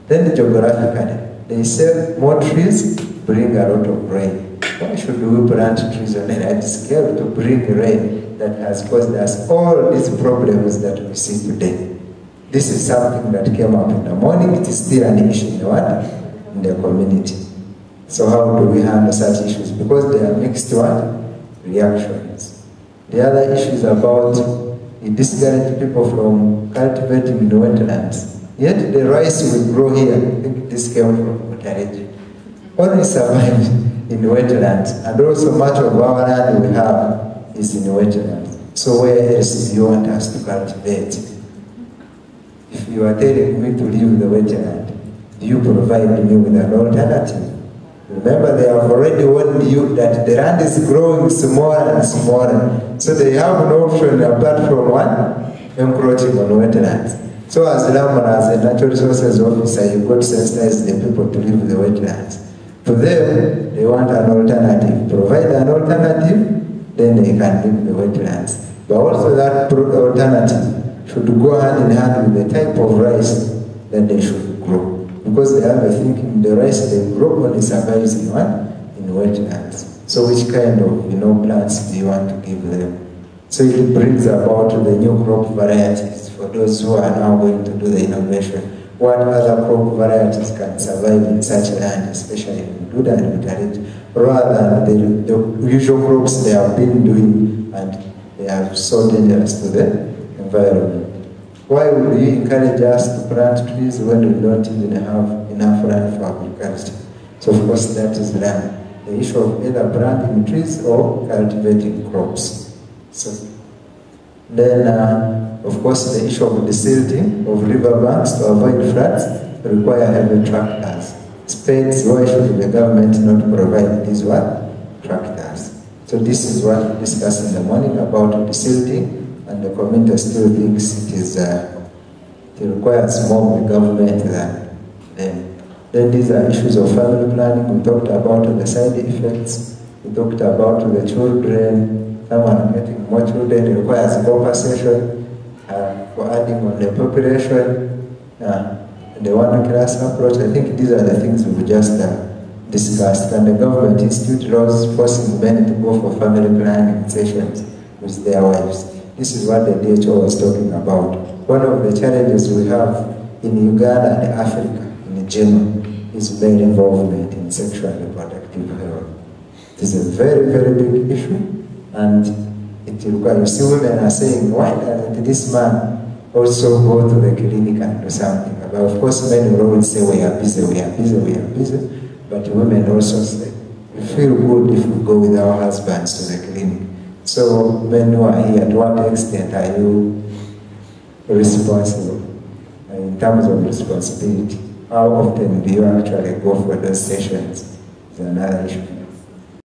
Then geographically, they say more trees bring a lot of rain. Why should we plant trees on a large scale to bring rain that has caused us all these problems that we see today? This is something that came up in the morning. It is still an issue in the what? In the community. So how do we handle such issues? Because they are mixed what? Reactions. The other issue is about it discourages people from cultivating the wetlands. Yet the rice we grow here, I think this came from Mutareji, only survives in wetlands. And also much of our land we have is in wetlands. So where else do you want us to cultivate? If you are telling me to leave the wetland, do you provide me with an alternative? Remember, they have already warned you that the land is growing smaller and smaller. So they have no option apart from what? Encroaching on wetlands. So as long as a natural resources officer, you've got to sensitize the people to leave the wetlands. To them, they want an alternative. Provide an alternative, then they can leave the wetlands. But also that alternative should go hand in hand with the type of rice that they should grow. Because they have a thinking the rice they grow only survives in what? In wetlands. So which kind of plants do you want to give them? So it brings about the new crop varieties for those who are now going to do the innovation. What other crop varieties can survive in such land, especially in Duda and Mutareji, rather than the usual crops they have been doing and they are so dangerous to the environment. Why would you encourage us to plant trees when we don't even have enough land for agriculture? So of course that is land. The issue of either planting trees or cultivating crops. So then of course the issue of desilting of riverbanks to avoid floods require heavy tractors. Spades, why should the government not provide these what? Tractors. So this is what we discussed in the morning about desilting. And the community still thinks it requires more of the government than them. Then these are issues of family planning. We talked about the side effects. We talked about the children. Someone getting more children requires compensation for adding on the population. The one-class approach, I think these are the things we just discussed. And the government institute laws forcing men to go for family planning sessions with their wives. This is what the DHO was talking about. One of the challenges we have in Uganda and Africa in general is male involvement in sexual and reproductive health. It is a very, very big issue, and it requires, you see women are saying, why doesn't this man also go to the clinic and do something? But of course men will always say, we are busy, we are busy, we are busy. But women also say, we feel good if we go with our husbands to the clinic. So men who are here, to what extent are you responsible in terms of responsibility? How often do you actually go for those sessions? Is another issue.